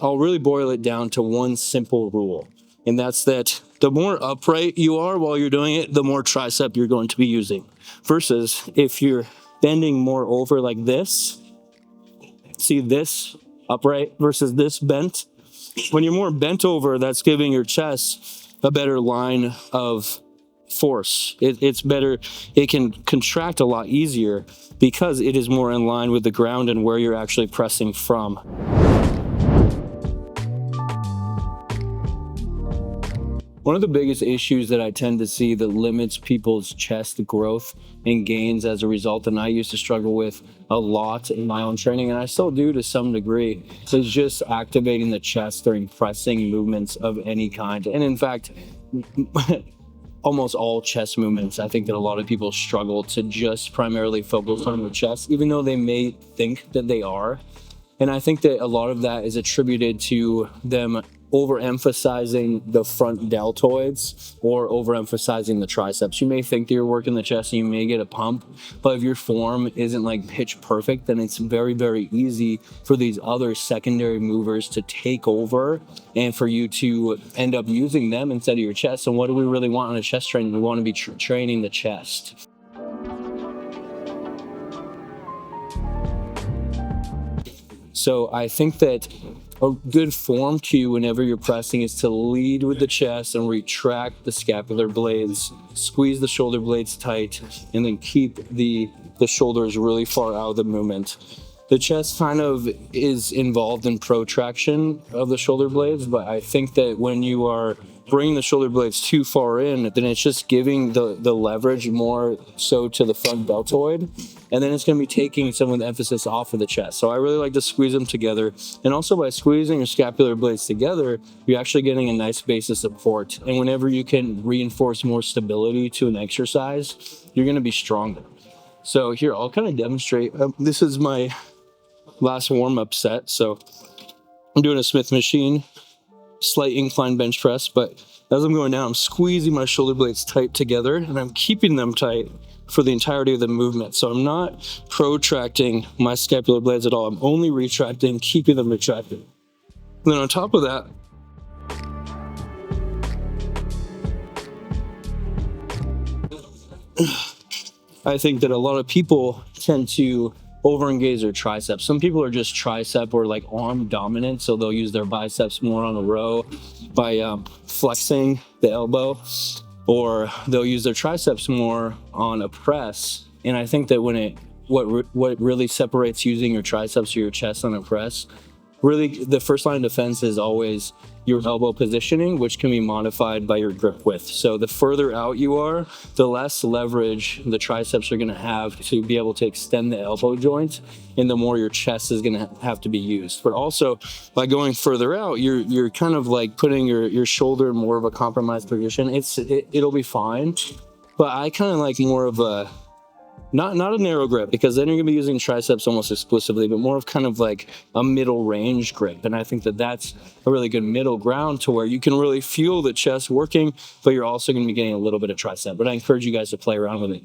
I'll really boil it down to one simple rule. And that's that the more upright you are while you're doing it, the more tricep you're going to be using. Versus if you're bending more over like this, see this upright versus this bent. When you're more bent over, that's giving your chest a better line of force. It's better. It can contract a lot easier because it is more in line with the ground and where you're actually pressing from. One of the biggest issues that I tend to see that limits people's chest growth and gains as a result, and I used to struggle with a lot in my own training, and I still do to some degree, is just activating the chest during pressing movements of any kind. And in fact, almost all chest movements, I think that a lot of people struggle to just primarily focus on the chest, even though they may think that they are. And I think that a lot of that is attributed to them overemphasizing the front deltoids or overemphasizing the triceps. You may think that you're working the chest and you may get a pump, but if your form isn't like pitch perfect, then it's very, very easy for these other secondary movers to take over and for you to end up using them instead of your chest. And what do we really want in a chest training? We want to be training the chest. So I think that a good form cue whenever you're pressing is to lead with the chest and retract the scapular blades, squeeze the shoulder blades tight, and then keep the shoulders really far out of the movement. The chest kind of is involved in protraction of the shoulder blades, but I think that when you are bringing the shoulder blades too far in, then it's just giving the leverage more so to the front deltoid, and then it's going to be taking some of the emphasis off of the chest. So I really like to squeeze them together, and also by squeezing your scapular blades together, you're actually getting a nice base of support. And whenever you can reinforce more stability to an exercise, you're going to be stronger. So here, I'll kind of demonstrate. This is my last warm-up set. So I'm doing a Smith machine, slight incline bench press, but as I'm going down, I'm squeezing my shoulder blades tight together and I'm keeping them tight for the entirety of the movement. So I'm not protracting my scapular blades at all. I'm only retracting, keeping them retracted. And then on top of that, I think that a lot of people tend to over-engage their triceps. Some people are just tricep or like arm dominant, so they'll use their biceps more on a row by flexing the elbow, or they'll use their triceps more on a press. And I think that what really separates using your triceps or your chest on a press, really the first line of defense is always your elbow positioning, which can be modified by your grip width. So the further out you are, the less leverage the triceps are going to have to be able to extend the elbow joint, and the more your chest is going to have to be used. But also by going further out, you're kind of like putting your shoulder in more of a compromised position. It'll be fine, but I kind of like more of a not a narrow grip, because then you're gonna be using triceps almost exclusively, but more of kind of like a middle range grip. And I think that that's a really good middle ground to where you can really feel the chest working, but you're also gonna be getting a little bit of tricep. But I encourage you guys to play around with it.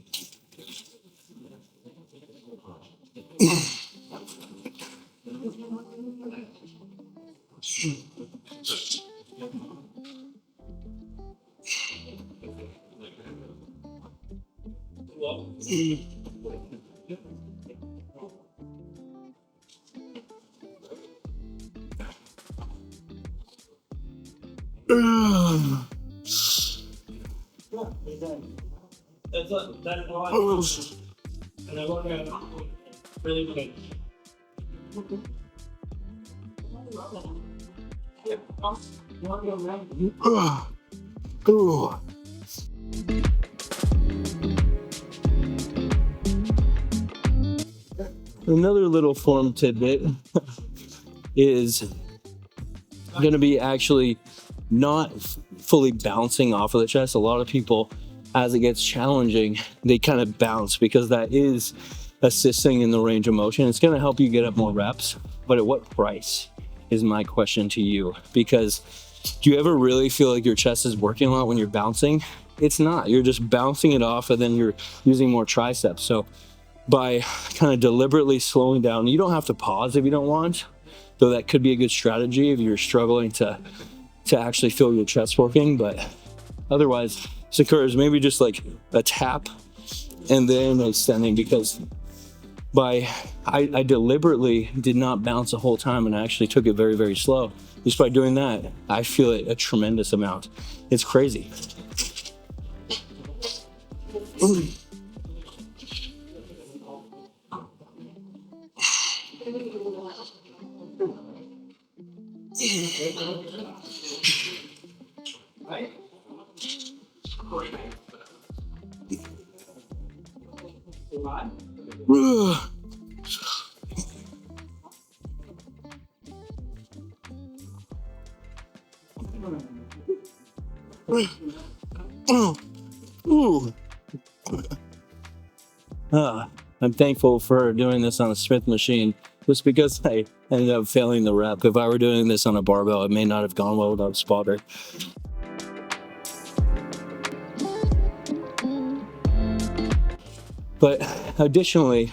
Another little form tidbit is going to be actually not fully bouncing off of the chest. A lot of people, as it gets challenging, they kind of bounce, because that is assisting in the range of motion. It's going to help you get up more reps, but at what price is my question to you? Because do you ever really feel like your chest is working a lot when you're bouncing? It's not. You're just bouncing it off, and then you're using more triceps. So by kind of deliberately slowing down, you don't have to pause if you don't want, though that could be a good strategy if you're struggling to actually feel your chest working. But otherwise, this occurs maybe just like a tap and then extending, because I deliberately did not bounce the whole time, and I actually took it very, very slow. Just by doing that, I feel it a tremendous amount. It's crazy. I'm thankful for doing this on a Smith machine, just because I ended up failing the rep. If I were doing this on a barbell, it may not have gone well without a spotter. But additionally,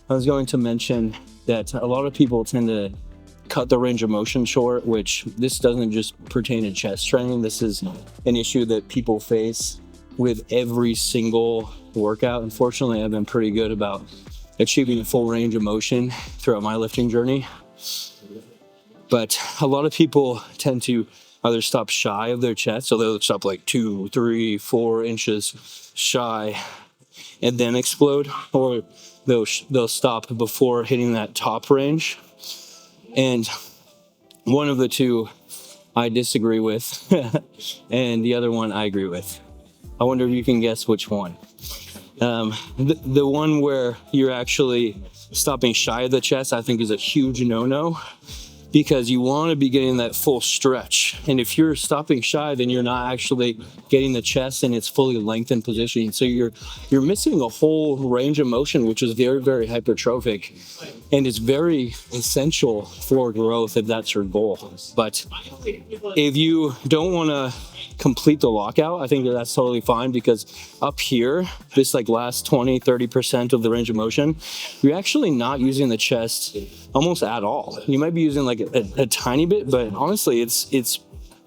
I was going to mention that a lot of people tend to cut the range of motion short, which this doesn't just pertain to chest training. This is an issue that people face with every single workout. Unfortunately, I've been pretty good about achieving a full range of motion throughout my lifting journey. But a lot of people tend to either stop shy of their chest, so they'll stop like 2, 3, 4 inches shy and then explode, or they'll stop before hitting that top range. And one of the two I disagree with, and the other one I agree with. I wonder if you can guess which one. The one where you're actually stopping shy of the chest, I think, is a huge no-no, because you want to be getting that full stretch. And if you're stopping shy, then you're not actually getting the chest in its fully lengthened position. So you're missing a whole range of motion, which is very, very hypertrophic. And it's very essential for growth if that's your goal. But if you don't want to complete the lockout, I think that's totally fine, because up here, this like last 20-30% of the range of motion, you're actually not using the chest almost at all. You might be using like a tiny bit, but honestly, it's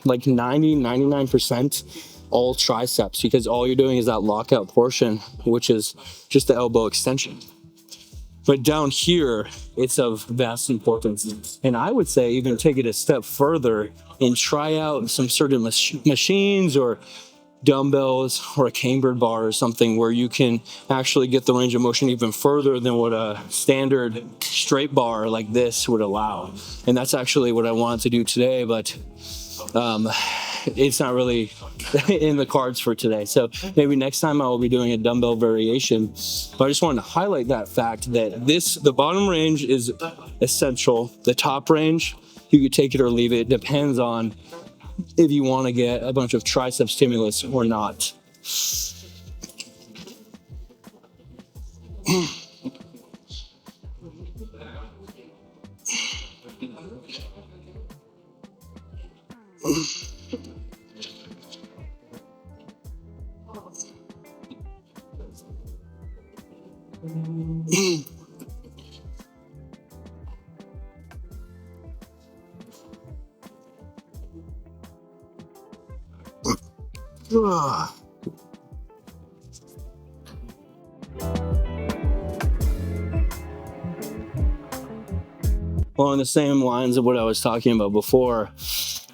like 99% all triceps, because all you're doing is that lockout portion, which is just the elbow extension. But down here, it's of vast importance. And I would say even take it a step further and try out some certain machines or dumbbells or a cambered bar or something where you can actually get the range of motion even further than what a standard straight bar like this would allow. And that's actually what I wanted to do today, but it's not really in the cards for today. So maybe next time I will be doing a dumbbell variation. But I just wanted to highlight that fact that the bottom range is essential. The top range, you could take it or leave it. It depends on if you want to get a bunch of tricep stimulus or not. Well, in the same lines of what I was talking about before,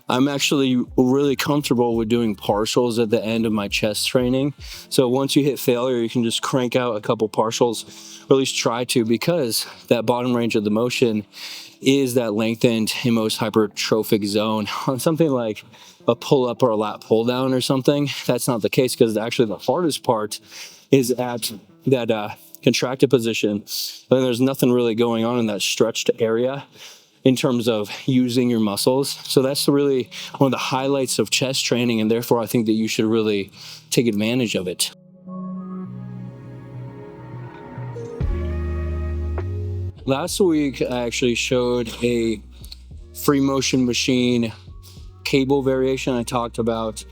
I'm actually really comfortable with doing partials at the end of my chest training. So once you hit failure, you can just crank out a couple partials, or at least try to, because that bottom range of the motion is that lengthened and most hypertrophic zone. On something like a pull-up or a lat pull-down or something, that's not the case, because actually the hardest part is at that contracted position. But there's nothing really going on in that stretched area in terms of using your muscles. So that's really one of the highlights of chest training, and therefore I think that you should really take advantage of it. Last week, I actually showed a free motion machine cable variation. I talked about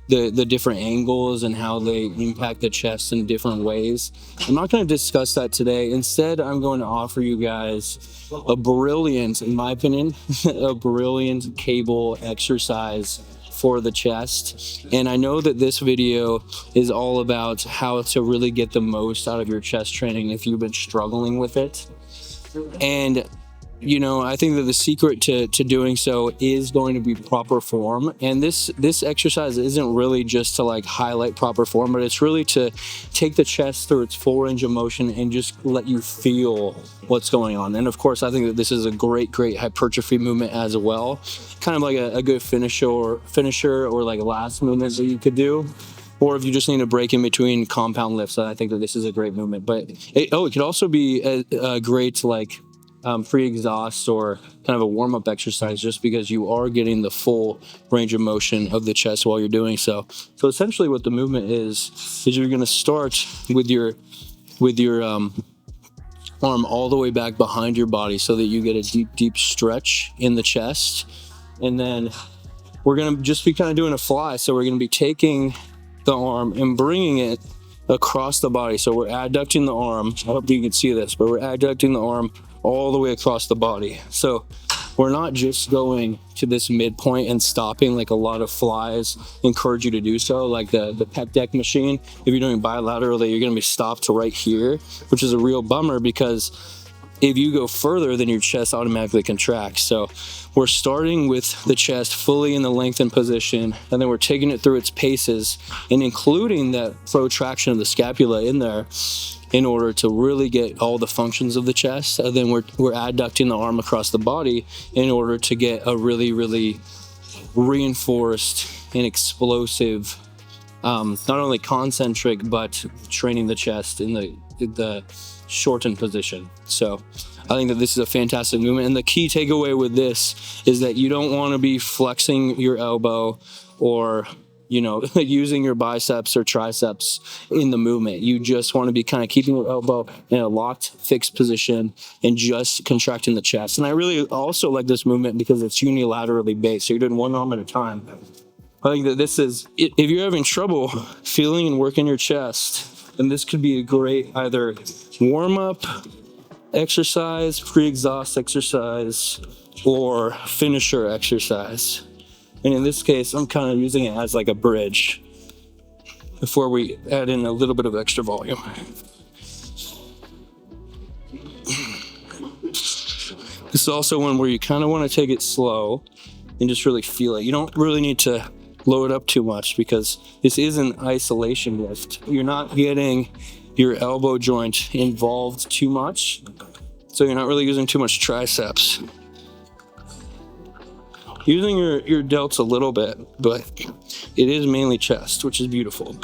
the different angles and how they impact the chest in different ways. I'm not going to discuss that today. Instead, I'm going to offer you guys a brilliant, in my opinion, a brilliant cable exercise for the chest. And I know that this video is all about how to really get the most out of your chest training if you've been struggling with it. And I think that the secret to doing so is going to be proper form. And this exercise isn't really just to like highlight proper form, but it's really to take the chest through its full range of motion and just let you feel what's going on. And of course, I think that this is a great hypertrophy movement as well. Kind of like a good finisher or like last movement that you could do. Or if you just need a break in between compound lifts, I think that this is a great movement. But it could also be a great like pre-exhaust or kind of a warm-up exercise, just because you are getting the full range of motion of the chest while you're doing so. So essentially what the movement is you're going to start with your arm all the way back behind your body so that you get a deep stretch in the chest. And then we're going to just be kind of doing a fly. So we're going to be taking the arm and bringing it across the body. So we're adducting the arm. I hope you can see this, but we're adducting the arm all the way across the body. So we're not just going to this midpoint and stopping like a lot of flies encourage you to do so, like the pec deck machine. If you're doing bilaterally, you're going to be stopped right here, which is a real bummer, because if you go further, then your chest automatically contracts. So we're starting with the chest fully in the lengthened position, and then we're taking it through its paces and including that protraction of the scapula in there in order to really get all the functions of the chest. And then we're adducting the arm across the body in order to get a really reinforced and explosive, not only concentric, but training the chest in the shortened position. So I think that this is a fantastic movement. And the key takeaway with this is that you don't want to be flexing your elbow or using your biceps or triceps in the movement. You just want to be kind of keeping your elbow in a locked, fixed position and just contracting the chest. And I really also like this movement because it's unilaterally based. So you're doing one arm at a time. I think that this is, if you're having trouble feeling and working your chest, then this could be a great either warm-up exercise, pre-exhaust exercise, or finisher exercise. And in this case, I'm kind of using it as like a bridge before we add in a little bit of extra volume. This is also one where you kind of want to take it slow and just really feel it. You don't really need to load up too much because this is an isolation lift. You're not getting your elbow joint involved too much, so you're not really using too much triceps. Using your delts a little bit, but it is mainly chest, which is beautiful.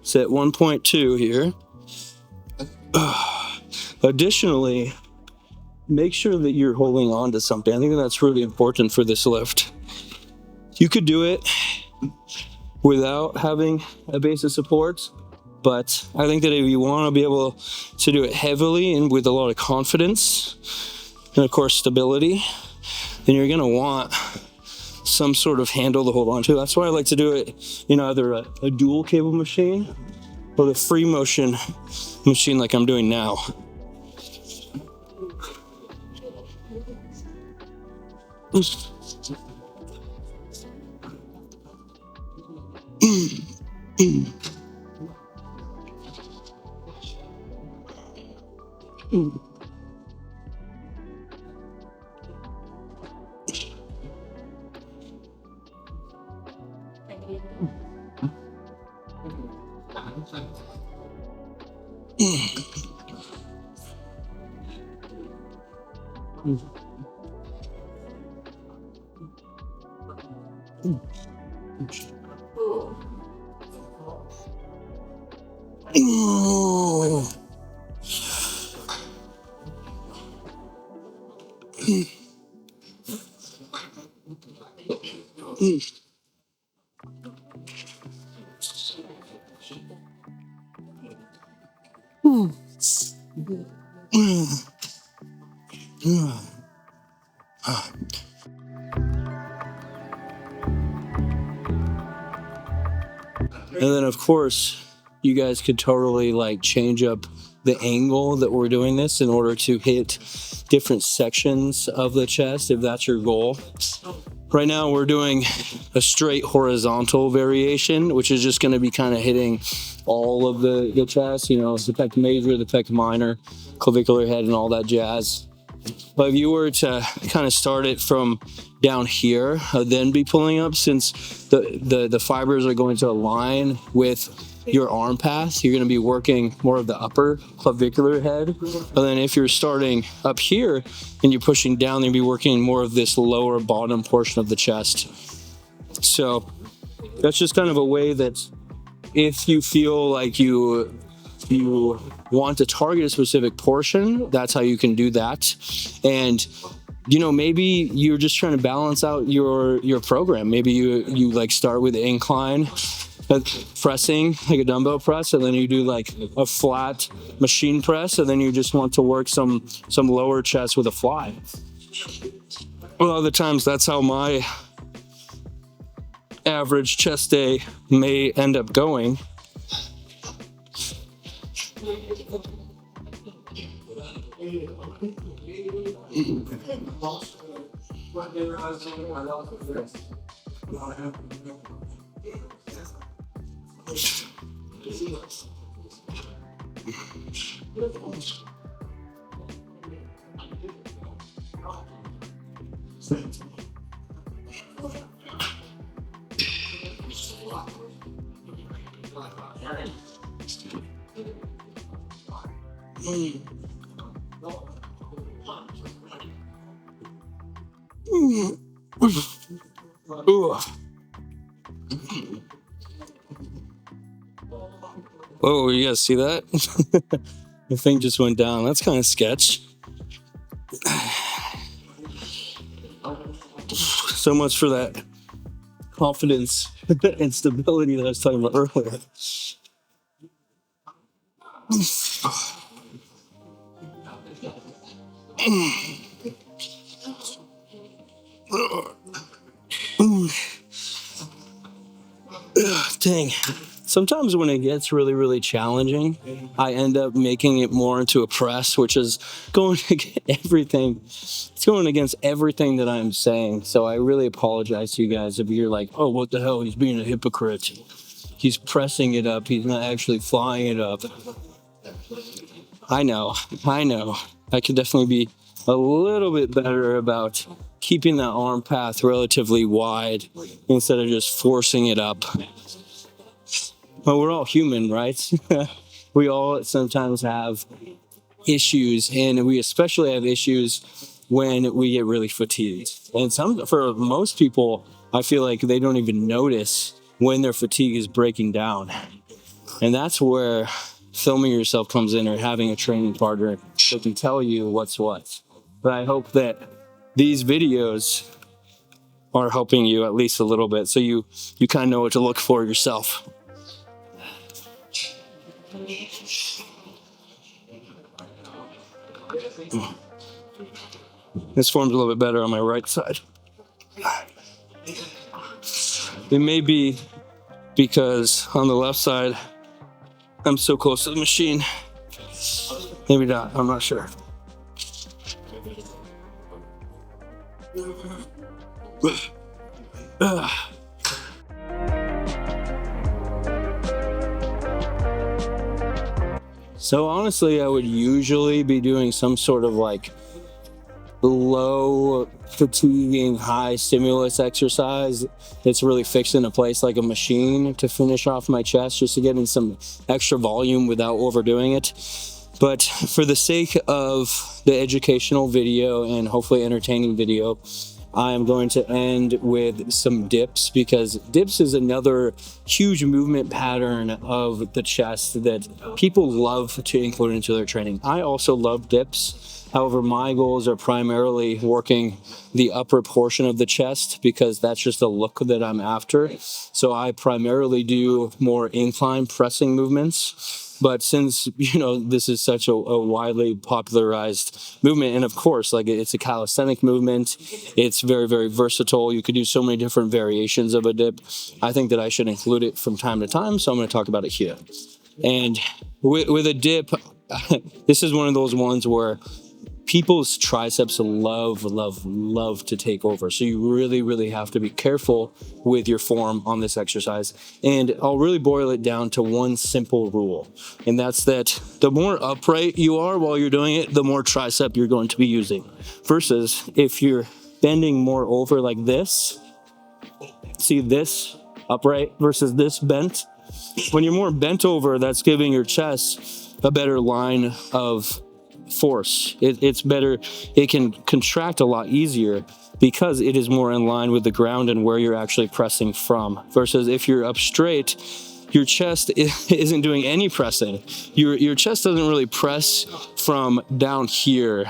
Set 1.2 here. Additionally, make sure that you're holding on to something. I think that's really important for this lift. You could do it without having a base of support, but I think that if you want to be able to do it heavily and with a lot of confidence, and of course stability, then you're going to want some sort of handle to hold on to. That's why I like to do it in either a dual cable machine or the free motion machine like I'm doing now. And then of course, you guys could totally like change up the angle that we're doing this in order to hit different sections of the chest if that's your goal. Right now we're doing a straight horizontal variation, which is just going to be kind of hitting all of the chest, you know, the pec major, the pec minor, clavicular head, and all that jazz. But if you were to kind of start it from down here, then be pulling up, since the fibers are going to align with your arm path, you're going to be working more of the upper clavicular head. And then if you're starting up here and you're pushing down, you'll be working more of this lower bottom portion of the chest. So that's just kind of a way that if you feel like you want to target a specific portion, that's how you can do that. And you know, maybe you're just trying to balance out your program. Maybe you like start with incline pressing, like a dumbbell press, and then you do like a flat machine press, and then you just want to work some lower chest with a fly. A lot of the times that's how my average chest day may end up going. Oh, you guys see that? The thing just went down. That's kind of sketch. So much for that confidence and stability that I was talking about earlier. Dang. Sometimes when it gets really, really challenging, I end up making it more into a press, which is going against everything. It's going against everything that I'm saying. So I really apologize to you guys if you're like, oh, what the hell? He's being a hypocrite. He's pressing it up. He's not actually flying it up. I know. I could definitely be a little bit better about keeping that arm path relatively wide instead of just forcing it up. But we're all human, right? We all sometimes have issues, and we especially have issues when we get really fatigued. And for most people, I feel like they don't even notice when their fatigue is breaking down. And that's where filming yourself comes in, or having a training partner that can tell you what's what. But I hope that these videos are helping you at least a little bit, so you kind of know what to look for yourself. This form's a little bit better on my right side. It may be because on the left side, I'm so close to the machine. Maybe not, I'm not sure. So honestly, I would usually be doing some sort of like low fatiguing, high stimulus exercise that's really fixed into place like a machine to finish off my chest, just to get in some extra volume without overdoing it. But for the sake of the educational video and hopefully entertaining video, I am going to end with some dips, because dips is another huge movement pattern of the chest that people love to include into their training. I also love dips. However, my goals are primarily working the upper portion of the chest because that's just the look that I'm after. So I primarily do more incline pressing movements. But since, this is such a widely popularized movement, and of course, like, it's a calisthenic movement, it's very, very versatile. You could do so many different variations of a dip. I think that I should include it from time to time, so I'm going to talk about it here. And with a dip, this is one of those ones where people's triceps love to take over. So you really, really have to be careful with your form on this exercise. And I'll really boil it down to one simple rule. And that's that the more upright you are while you're doing it, the more tricep you're going to be using. Versus if you're bending more over like this, see this upright versus this bent. When you're more bent over, that's giving your chest a better line of force. It's better. It can contract a lot easier because it is more in line with the ground and where you're actually pressing from. Versus if you're up straight, your chest isn't doing any pressing. Your chest doesn't really press from down here.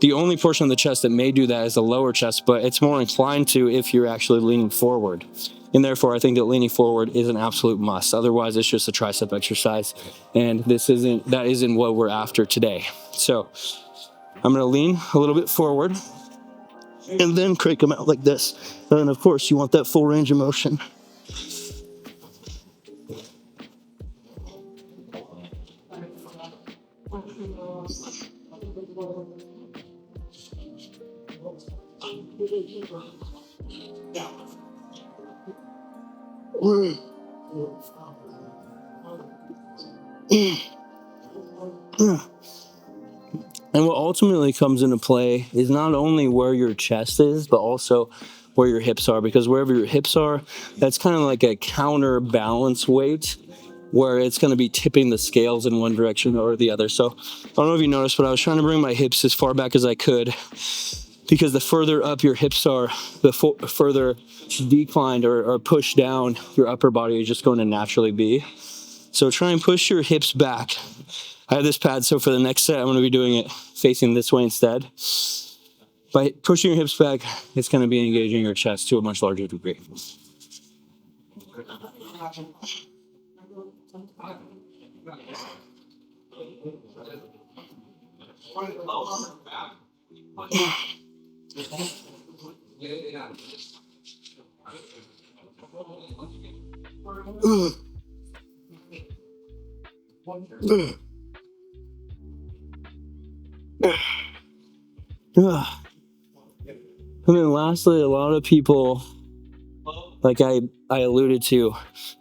The only portion of the chest that may do that is the lower chest, but it's more inclined to if you're actually leaning forward. And therefore, I think that leaning forward is an absolute must. Otherwise, it's just a tricep exercise. And that isn't what we're after today. So I'm going to lean a little bit forward and then crank them out like this. And of course, you want that full range of motion. And what ultimately comes into play is not only where your chest is, but also where your hips are. Because wherever your hips are, that's kind of like a counterbalance weight where it's going to be tipping the scales in one direction or the other. So I don't know if you noticed, but I was trying to bring my hips as far back as I could, because the further up your hips are, the further declined or pushed down your upper body is just going to naturally be. So try and push your hips back. I have this pad, so for the next set, I'm going to be doing it facing this way instead. By pushing your hips back, it's going to be engaging your chest to a much larger degree. And then lastly, a lot of people, like I alluded to,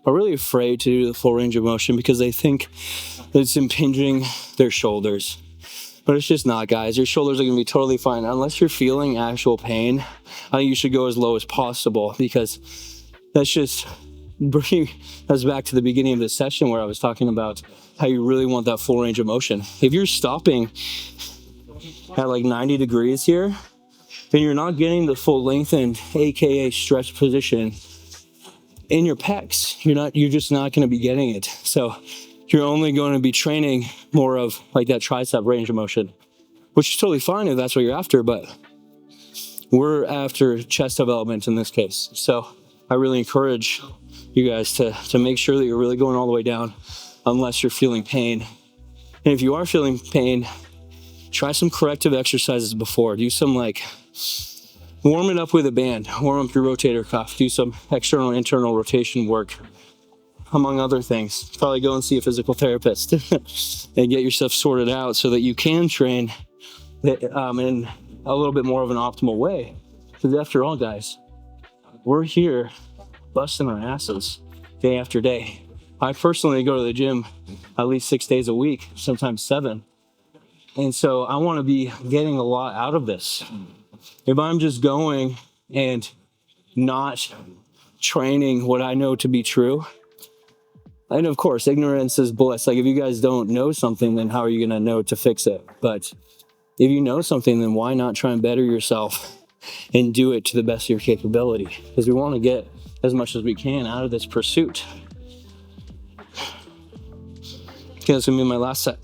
are really afraid to do the full range of motion because they think that it's impinging their shoulders. But it's just not, guys. Your shoulders are going to be totally fine. Unless you're feeling actual pain, I think you should go as low as possible, because that's just bringing us back to the beginning of the session where I was talking about how you really want that full range of motion. If you're stopping at like 90 degrees here, then you're not getting the full lengthened, aka stretch position in your pecs. You're just not going to be getting it. So you're only going to be training more of like that tricep range of motion, which is totally fine if that's what you're after, but we're after chest development in this case. So I really encourage you guys to make sure that you're really going all the way down unless you're feeling pain. And if you are feeling pain, try some corrective exercises before. Do some warm it up with a band, warm up your rotator cuff, do some external and internal rotation work, among other things. Probably go and see a physical therapist and get yourself sorted out so that you can train in a little bit more of an optimal way. Because after all, guys, we're here busting our asses day after day. I personally go to the gym at least 6 days a week, sometimes 7. And so I want to be getting a lot out of this. If I'm just going and not training what I know to be true, and of course, ignorance is bliss. Like, if you guys don't know something, then how are you going to know to fix it? But if you know something, then why not try and better yourself and do it to the best of your capability? Because we want to get as much as we can out of this pursuit. Okay, that's going to be my last set.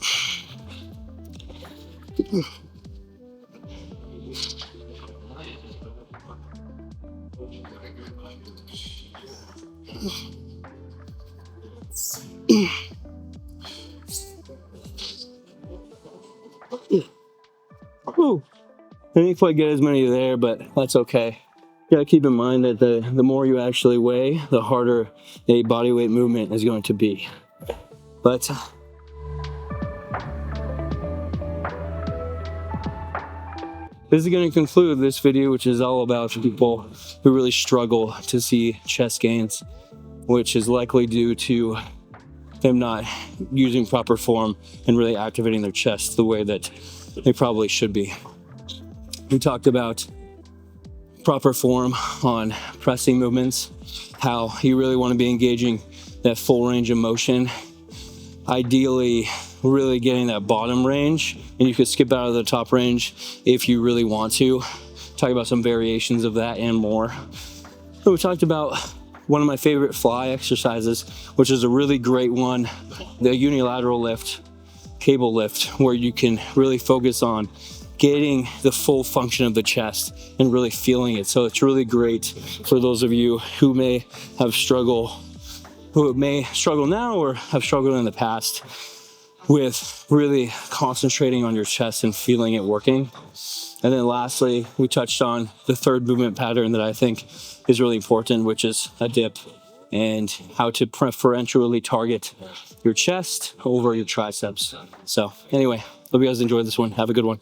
Whew. I didn't quite get as many there, but that's okay. You gotta keep in mind that the more you actually weigh, the harder a body weight movement is going to be. But this is going to conclude this video, which is all about people who really struggle to see chest gains, which is likely due to them not using proper form and really activating their chest the way that they probably should be. We talked about proper form on pressing movements, how you really want to be engaging that full range of motion, ideally really getting that bottom range, and you could skip out of the top range if you really want to. Talk about some variations of that and more. And we talked about one of my favorite fly exercises, which is a really great one, the unilateral lift, cable lift, where you can really focus on getting the full function of the chest and really feeling it. So it's really great for those of you who may struggle now or have struggled in the past with really concentrating on your chest and feeling it working. And then lastly, we touched on the third movement pattern that I think is really important, which is a dip, and how to preferentially target your chest over your triceps. So anyway, hope you guys enjoyed this one. Have a good one.